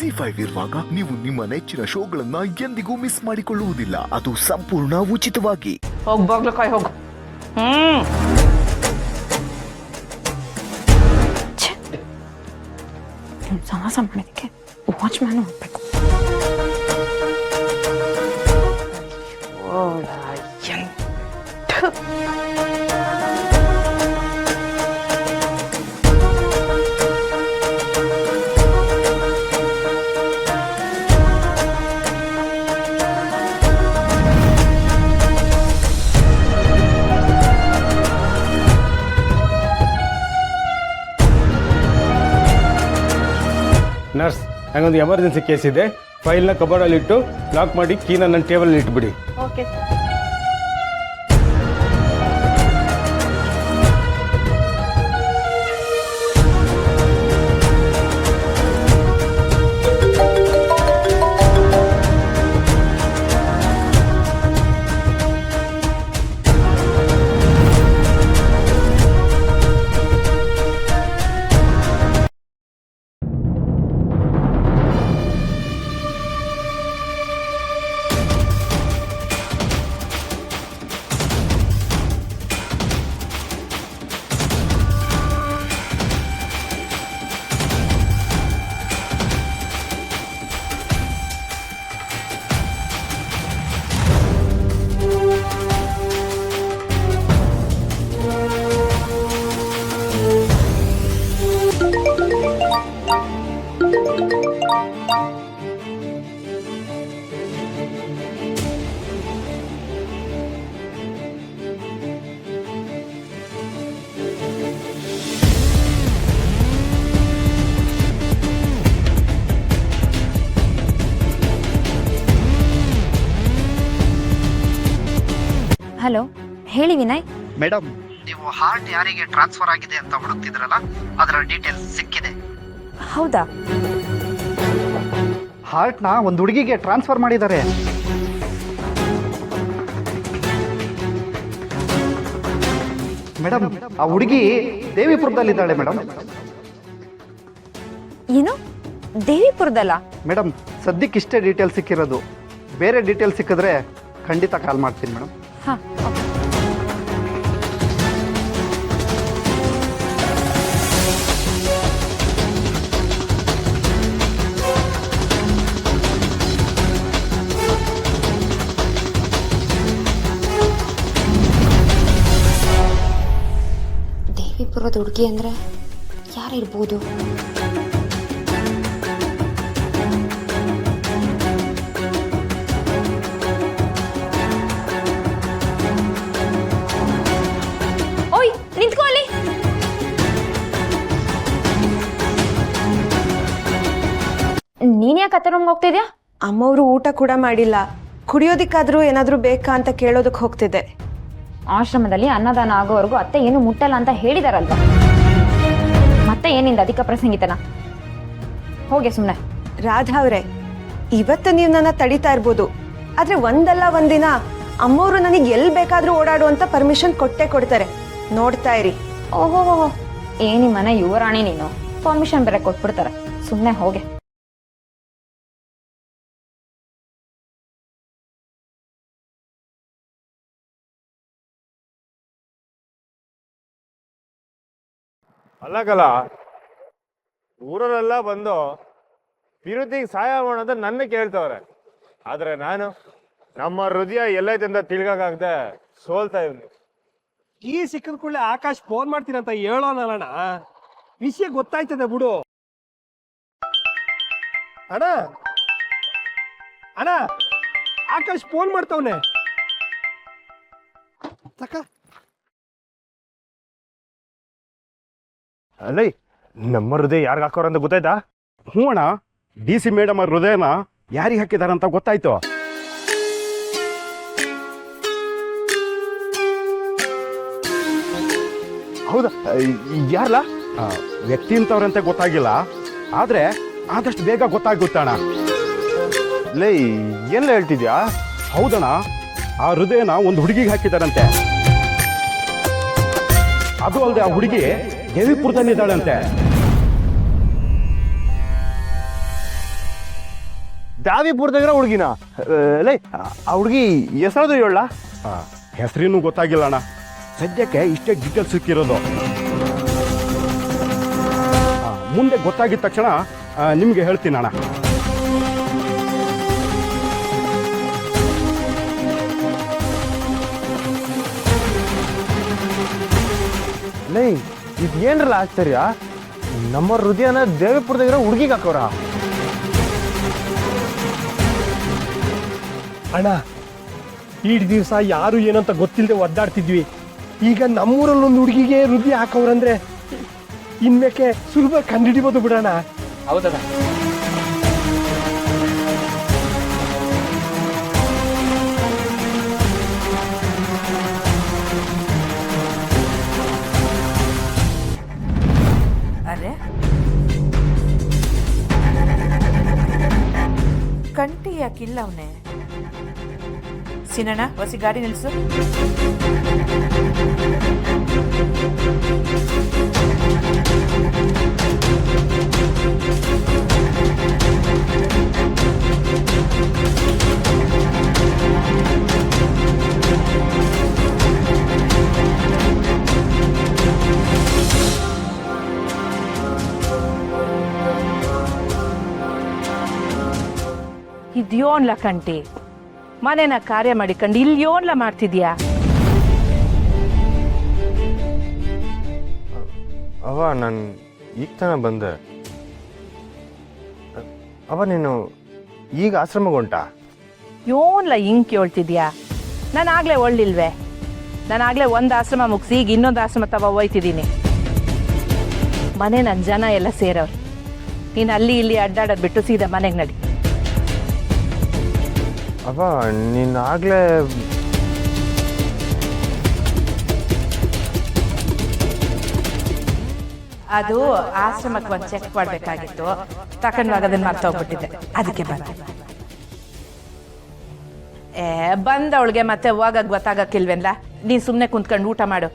ZEE5 ಇರುವಾಗ ನೀವು ನಿಮ್ಮ ನೆಚ್ಚಿನ ಶೋಗಳನ್ನ ಎಂದಿಗೂ ಮಿಸ್ ಮಾಡಿಕೊಳ್ಳುವುದಿಲ್ಲ. ಅದು ಸಂಪೂರ್ಣ ಉಚಿತವಾಗಿ. ಹೋಗ್ ಬಾಗ್ಲಕಾಯಿ ಹೋಗು. ಸಾಹಸ ಮಾಡಿದಕ್ಕೆ ವಾಚ್ಮ್ಯಾನ್ ಹೋಗ್ಬೇಕು. ನರ್ಸ್, ನಂಗೊಂದು ಎಮರ್ಜೆನ್ಸಿ ಕೇಸ್ ಇದೆ. ಫೈಲ್ನ ಕಬೋರ್ಡಲ್ಲಿ ಇಟ್ಟು ಲಾಕ್ ಮಾಡಿ ಕೀನ ನನ್ನ ಟೇಬಲ್ ಇಟ್ಬಿಡಿ. ಓಕೆ. ಹಲೋ, ಹೇಳಿ ವಿನಯ್. ಮೇಡಮ್, ನೀವು ಹಾರ್ಟ್ ಯಾರಿಗೆ ಟ್ರಾನ್ಸ್ಫರ್ ಆಗಿದೆ ಅಂತ ಹುಡುಕ್ತಿದ್ರಲ್ಲ, ಅದರ ಡೀಟೇಲ್ಸ್ ಸಿಕ್ಕಿದೆ. ಹೌದಾ? ಹಾರ್ಟ್ನ ಒಂದು ಹುಡುಗಿಗೆ ಟ್ರಾನ್ಸ್ಫರ್ ಮಾಡಿದ್ದಾರೆ. ಮೇಡಮ್, ಆ ಹುಡುಗಿ ದೇವಿಪುರದಲ್ಲಿದ್ದಾಳೆ ಮೇಡಮ್. ಏನು, ದೇವಿಪುರದಲ್ಲ? ಮೇಡಮ್, ಸದ್ಯಕ್ಕೆ ಇಷ್ಟೇ ಡೀಟೇಲ್ಸ್ ಸಿಕ್ಕಿರೋದು. ಬೇರೆ ಡೀಟೇಲ್ಸ್ ಸಿಕ್ಕಿದ್ರೆ ಖಂಡಿತ ಕಾಲ್ ಮಾಡ್ತೀನಿ ಮೇಡಮ್. ಹಾಂ, ಓಕೆ. ದೇವಿಪುರದ ಹುಡುಗಿ ಅಂದರೆ ಯಾರಿರ್ಬೋದು? ಓಯ್, ನಿಂತ್ಕೋ ಅಲ್ಲಿ. ನೀನ್ ಯಾಕೆ ಅತ್ತೆ ರೂಮ್ಗೆ ಹೋಗ್ತಿದ್ಯಾ? ಅಮ್ಮವರು ಊಟ ಕೂಡ ಮಾಡಿಲ್ಲ. ಕುಡಿಯೋದಿಕ್ಕಾದ್ರೂ ಏನಾದರೂ ಬೇಕಾ ಅಂತ ಕೇಳೋದಕ್ಕೆ ಹೋಗ್ತಿದ್ದೆ. ಆಶ್ರಮದಲ್ಲಿ ಅನ್ನದಾನ ಆಗೋವರೆಗೂ ಅತ್ತೆ ಏನು ಮುಟ್ಟಲ್ಲ ಅಂತ ಹೇಳಿದಾರಲ್ವಾ? ಮತ್ತೆ ಏನಿಂದ ಅಧಿಕ ಪ್ರಸಂಗಿತನ? ಹೋಗೆ ಸುಮ್ಮನೆ. ರಾಧಾ ಅವರೇ, ಇವತ್ತು ನೀವು ನನ್ನ ತಡಿತಾ ಇರ್ಬೋದು, ಆದರೆ ಒಂದಲ್ಲ ಒಂದಿನ ಅಮ್ಮವರು ನನಗೆ ಎಲ್ಲಿ ಬೇಕಾದರೂ ಓಡಾಡುವಂತ ಪರ್ಮಿಷನ್ ಕೊಟ್ಟೇ ಕೊಡ್ತಾರೆ. ನೋಡ್ತಾ ಇರಿ. ಓಹೋ, ಏನಿ ಮನೆ ಯುವರಾಣಿ ನೀನು, ಪರ್ಮಿಷನ್ ಬೇರೆ ಕೊಟ್ಬಿಡ್ತಾರೆ. ಸುಮ್ಮನೆ ಹೋಗೆ. ಅಲ್ಲಕಲ್ಲ, ಊರವರೆಲ್ಲ ಬಂದು ವಿರುದ್ಧಿಗೆ ಸಹಾಯ ಮಾಡೋದು ನನ್ನ ಕೇಳ್ತವ್ರೆ. ಆದ್ರೆ ನಾನು ನಮ್ಮ ಹೃದಯ ಎಲ್ಲೈತೆ ಅಂತ ತಿಳ್ಕಾಗದೆ ಸೋಲ್ತಾ ಇವ್ನಿ. ಈ ಸಿಕ್ಕಿದ ಕೂಡಲೇ ಆಕಾಶ್ ಫೋನ್ ಮಾಡ್ತೀನಂತ ಹೇಳೋನಲ್ಲಣ್ಣ, ವಿಷಯ ಗೊತ್ತಾಯ್ತದೆ ಬಿಡು. ಅಣ್ಣ ಅಣ್ಣ, ಆಕಾಶ್ ಫೋನ್ ಮಾಡ್ತವನೆ. ಅಲ್ಲೇ ನಮ್ಮ ಹೃದಯ ಯಾರಿಗೆ ಹಾಕೋರ ಅಂತ ಗೊತ್ತಾಯ್ತಾ? ಹ್ಞೂ ಅಣ್ಣ, DC ಮೇಡಮ್ ಅವ್ರ ಹೃದಯನ ಯಾರಿಗೆ ಹಾಕಿದಾರಂತ ಗೊತ್ತಾಯ್ತು. ಹೌದಾ? ಯಾರಲ್ಲ? ವ್ಯಕ್ತಿ ಅಂತವ್ರಂತೆ ಗೊತ್ತಾಗಿಲ್ಲ, ಆದ್ರೆ ಆದಷ್ಟು ಬೇಗ ಗೊತ್ತಾಗುತ್ತಣ್ಣ. ಲೇ, ಎಲ್ಲ ಹೇಳ್ತಿದ್ಯಾ? ಹೌದಣ್ಣ, ಆ ಹೃದಯನ ಒಂದು ಹುಡುಗಿಗೆ ಹಾಕಿದಾರಂತೆ. ಅದು ಅಲ್ಲದೆ ಆ ಹುಡುಗಿ ದೇವಿಪುರದಲ್ಲಿದ್ದಾಳಂತೆ. ದಾವಿಪುರದಾಗಿರೋ ಹುಡುಗಿನ ಲೈ ಆ ಹುಡುಗಿ ಹೆಸರದು ಹೇಳ ಹೆಸರಿನೂ ಗೊತ್ತಾಗಿಲ್ಲ ಅಣ್ಣ. ಸದ್ಯಕ್ಕೆ ಇಷ್ಟೇ ಡೀಟೇಲ್ಸ್ ಸಿಕ್ಕಿರೋದು. ಮುಂದೆ ಗೊತ್ತಾಗಿದ ತಕ್ಷಣ ನಿಮಗೆ ಹೇಳ್ತೀನಿ ಅಣ್ಣ. ಲೈ ಇದು ಏನ್ರಲ್ಲ ಆಶ್ಚರ್ಯ, ನಮ್ಮ ಹೃದಯನ ದೇವಿಪುರದಾಗಿರೋ ಹುಡುಗಿಗೆ ಹಾಕೋರ. ಅಣ್ಣ ಈಡ್ ದಿವಸ ಯಾರು ಏನಂತ ಗೊತ್ತಿಲ್ಲದೆ ಒದ್ದಾಡ್ತಿದ್ವಿ. ಈಗ ನಮ್ಮೂರಲ್ಲೊಂದು ಹುಡುಗಿಗೆ ಹೃದಯ ಹಾಕವ್ರಂದ್ರೆ ಇನ್ಮೇಕೆ ಸುಲಭ ಕಂಡುಹಿಡಿಬೋದು ಬಿಡೋಣ. ಹೌದಣ್ಣ. ಅರೆ ಕಂಟಿ ಯಾಕಿಲ್ಲ ಅವನೇ? ಸಿನಣ್ಣ ಹೊಸಿ ಗಾಡಿ ನಿಲ್ಸು. ಇದ್ಯೋನ್ಲ ಕಂಟಿ ಮನೇನ ಕಾರ್ಯ ಮಾಡಿಕೊಂಡು ಇಲ್ಯೋನ್ಲ ಮಾಡ್ತಿದ್ಯಾ? ಅವ ನಾನು ಈಗ ತಾನ ಬಂದೆ. ಅವ ನೀನು ಈಗ ಆಶ್ರಮಕ್ಕೆ ಹೊಂಟಾ? ಯೋನ್ಲ ಹಿಂಗ್ ಕೇಳ್ತಿದ್ಯಾ? ನಾನಾಗ್ಲೇ ಒಳ್ಳಿಲ್ವೇ? ನಾನಾಗ್ಲೇ ಒಂದು ಆಶ್ರಮ ಮುಗಿಸಿ ಈಗ ಇನ್ನೊಂದು ಆಶ್ರಮ ತವ ಹೋಯ್ತಿದ್ದೀನಿ. ಮನೆ ನನ್ನ ಜನ ಎಲ್ಲ ಸೇರವ್ರು. ನೀನು ಅಲ್ಲಿ ಇಲ್ಲಿ ಅಡ್ಡಾಡೋದು ಬಿಟ್ಟು ಸೀದಾ ಮನೆಗೆ ನಡಿ. ಅವ ನೀನು ಆಗ್ಲೇ ಅದು ಆಶ್ರಮಕ್ಕೆ ಒಂದು ಚೆಕ್ ಮಾಡಬೇಕಾಗಿತ್ತು, ತಕೊಂಡಾಗ ಅದನ್ನ ಮರ್ತೋಗ್ಬಿಟ್ಟಿದ್ದೆ, ಅದಕ್ಕೆ ಬಂದೆ. ಬಂದವಳಿಗೆ ಮತ್ತೆ ಹೋಗಕ್ ಗೊತ್ತಾಗಕ್ಕಿಲ್ವೇನ್ಲ? ನೀನ್ ಸುಮ್ಮನೆ ಕುಂತ್ಕೊಂಡು ಊಟ ಮಾಡು.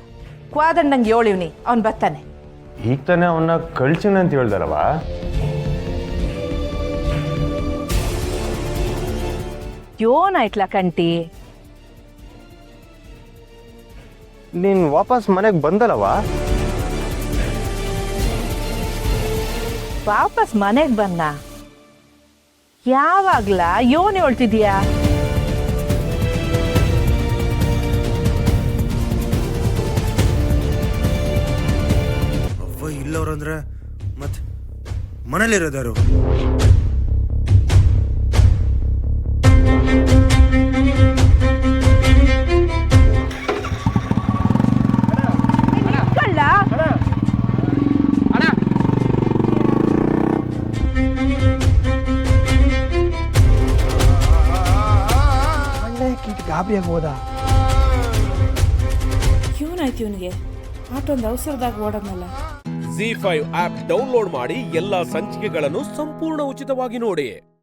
ಕ್ವಾದಂಡಂಗೆ ಹೇಳಿವ್ನಿ, ಅವ್ನು ಬರ್ತಾನೆ. ಈಗ ತಾನೇ ಅವನ್ನ ಕಳ್ಸಿನ ಅಂತ ಹೇಳ್ದಾರವ. ಯೋನಾಯ್ತ್ಲ ಕಂಟಿ? ನೀನ್ ವಾಪಸ್ ಮನೆಗೆ ಬಂದಲ್ಲವ? ವಾಪಸ್ ಮನೆಗೆ ಬಂದ? ಯಾವಾಗ್ಲ ಯೋನ್ ಹೇಳ್ತಿದ್ಯಾ? ಅವ್ವ ಇಲ್ಲವ್ರಂದ್ರೆ ಮತ್ತೆ ಮನೇಲಿರೋದಾರು? ಗಾಬರಿಯಾಗಿ ಹೋದ. ಇವನಾಯ್ತು ಇವನಿಗೆ ಆಟೊಂದು ಅವಸರದಾಗ ಓಡೋದ್ನಲ್ಲ. ZEE5 ಆಪ್ ಡೌನ್ಲೋಡ್ ಮಾಡಿ ಎಲ್ಲಾ ಸಂಚಿಕೆಗಳನ್ನು ಸಂಪೂರ್ಣ ಉಚಿತವಾಗಿ ನೋಡಿ.